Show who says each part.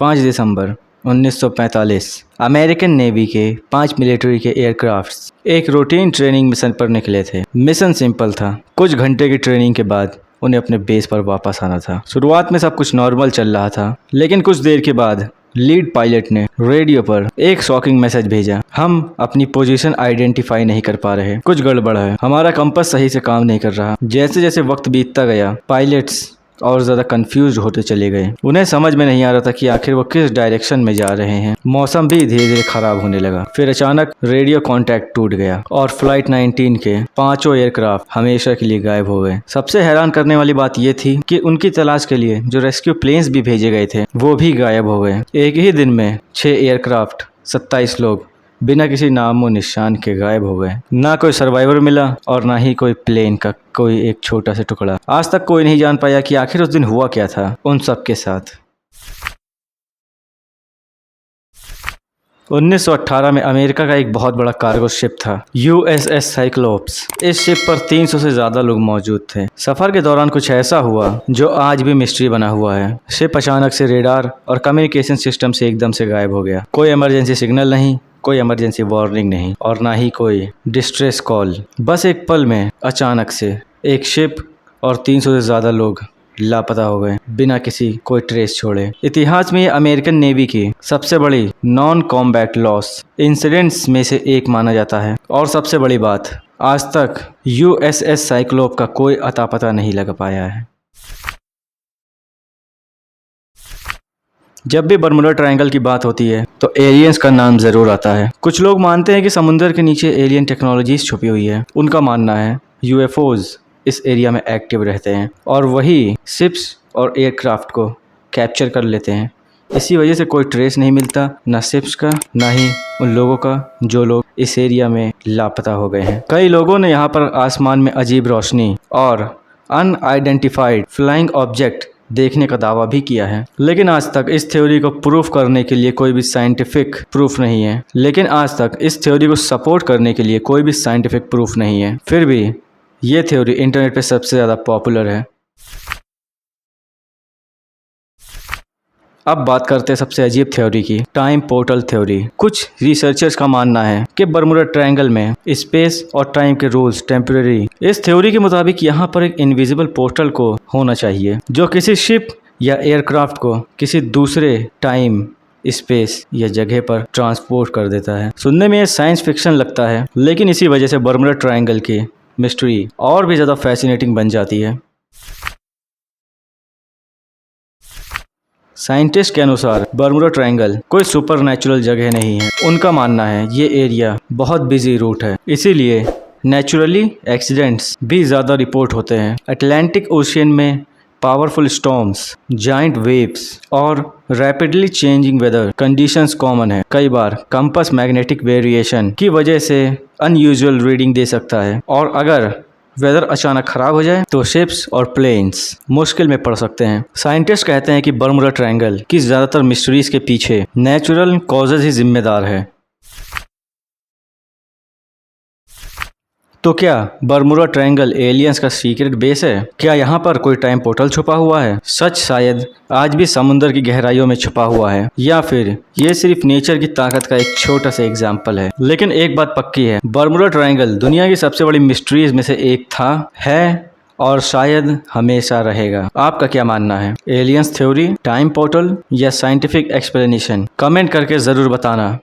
Speaker 1: 5 दिसंबर 1945 American navy के 5 military के aircrafts एक रूटीन ट्रेनिंग मिशन पर निकले थे। मिशन सिंपल था। कुछ घंटे की ट्रेनिंग के बाद उन्हें अपने बेस पर वापस आना था। शुरुआत में सब कुछ नॉर्मल चल रहा था, लेकिन कुछ देर के बाद लीड पायलट ने रेडियो पर एक शॉकिंग मैसेज भेजा। हम अपनी पोजीशन आइडेंटिफाई नहीं कर पा रहे, कुछ गड़बड़ है, हमारा कंपास सही से काम नहीं कर रहा। जैसे जैसे वक्त बीतता गया, पायलट्स और ज़्यादा कंफ्यूज होते चले गए। उन्हें समझ में नहीं आ रहा था कि आखिर वो किस डायरेक्शन में जा रहे हैं। मौसम भी धीरे धीरे खराब होने लगा। फिर अचानक रेडियो कांटेक्ट टूट गया और फ्लाइट 19 के 5 एयरक्राफ्ट हमेशा के लिए गायब हो गए। सबसे हैरान करने वाली बात यह थी कि उनकी तलाश के लिए जो रेस्क्यू प्लेन्स भी भेजे गए थे वो भी गायब हो गए। एक ही दिन में 6 एयरक्राफ्ट, 27 लोग बिना किसी नामो निशान के गायब हो गए। ना कोई सर्वाइवर मिला और ना ही कोई प्लेन का कोई एक छोटा सा टुकड़ा। आज तक कोई नहीं जान पाया कि आखिर उस दिन हुआ क्या था उन सब के साथ। 1918 में अमेरिका का एक बहुत बड़ा कार्गो शिप था, USS साइक्लोप्स। इस शिप पर 300 से ज्यादा लोग मौजूद थे। सफर के दौरान कुछ ऐसा हुआ जो आज भी मिस्ट्री बना हुआ है। शिप अचानक से रेडार और कम्युनिकेशन सिस्टम से एकदम से गायब हो गया। कोई इमरजेंसी सिग्नल नहीं, कोई इमरजेंसी वार्निंग नहीं और ना ही कोई डिस्ट्रेस कॉल। बस एक पल में अचानक से एक शिप और 300 से ज्यादा लोग लापता हो गए, बिना किसी कोई ट्रेस छोड़े। इतिहास में ये अमेरिकन नेवी की सबसे बड़ी नॉन कॉम्बैट लॉस इंसिडेंट्स में से एक माना जाता है। और सबसे बड़ी बात, आज तक USS साइक्लोप का कोई अता पता नहीं लगा पाया है। जब भी बर्मुडा ट्रायंगल की बात होती है तो एलियंस का नाम जरूर आता है। कुछ लोग मानते हैं कि समुद्र के नीचे एलियन टेक्नोलॉजीज छुपी हुई है। उनका मानना है UFOs इस एरिया में एक्टिव रहते हैं और वही शिप्स और एयरक्राफ्ट को कैप्चर कर लेते हैं। इसी वजह से कोई ट्रेस नहीं मिलता, ना शिप्स का ना ही उन लोगों का जो लोग इस एरिया में लापता हो गए हैं। कई लोगों ने यहाँ पर आसमान में अजीब रोशनी और अनआइडेंटिफाइड फ्लाइंग ऑब्जेक्ट देखने का दावा भी किया है, लेकिन आज तक इस थ्योरी को प्रूफ करने के लिए कोई भी साइंटिफिक प्रूफ नहीं है। फिर भी ये थ्योरी इंटरनेट पे सबसे ज़्यादा पॉपुलर है। अब बात करते हैं सबसे अजीब थ्योरी की, टाइम पोर्टल थ्योरी। कुछ रिसर्चर्स का मानना है कि बर्मुडा ट्रायंगल में स्पेस और टाइम के रूल्स टेम्पररी। इस थ्योरी के मुताबिक यहाँ पर एक इनविजिबल पोर्टल को होना चाहिए जो किसी शिप या एयरक्राफ्ट को किसी दूसरे टाइम, स्पेस या जगह पर ट्रांसपोर्ट कर देता है। सुनने में ये साइंस फिक्शन लगता है, लेकिन इसी वजह से बर्मुडा ट्रायंगल की मिस्ट्री और भी ज़्यादा फैसिनेटिंग बन जाती है। साइंटिस्ट के अनुसार बर्मुडा ट्रायंगल कोई सुपरनैचुरल जगह नहीं है। उनका मानना है ये एरिया बहुत बिजी रूट है, इसीलिए नेचुरली एक्सीडेंट्स भी ज़्यादा रिपोर्ट होते हैं। अटलांटिक ओशियन में पावरफुल स्टॉर्म्स, जाइंट वेव्स और rapidly changing weather conditions common है। कई बार कंपास मैग्नेटिक वेरिएशन की वजह से अनयूजुअल रीडिंग दे सकता है और अगर वेदर अचानक खराब हो जाए तो शिप्स और प्लेन्स मुश्किल में पड़ सकते हैं। साइंटिस्ट कहते हैं कि बर्मुडा ट्रायंगल की ज़्यादातर मिस्ट्रीज के पीछे नेचुरल कॉजेज ही जिम्मेदार है। तो क्या बर्मुडा ट्रायंगल एलियंस का सीक्रेट बेस है? क्या यहाँ पर कोई टाइम पोर्टल छुपा हुआ है? सच शायद आज भी समुद्र की गहराइयों में छुपा हुआ है, या फिर ये सिर्फ नेचर की ताकत का एक छोटा सा एग्जाम्पल है। लेकिन एक बात पक्की है, बर्मुडा ट्रायंगल दुनिया की सबसे बड़ी मिस्ट्रीज में से एक था, है और शायद हमेशा रहेगा। आपका क्या मानना है? एलियंस थ्योरी, टाइम पोर्टल या साइंटिफिक एक्सप्लेनेशन? कमेंट करके ज़रूर बताना।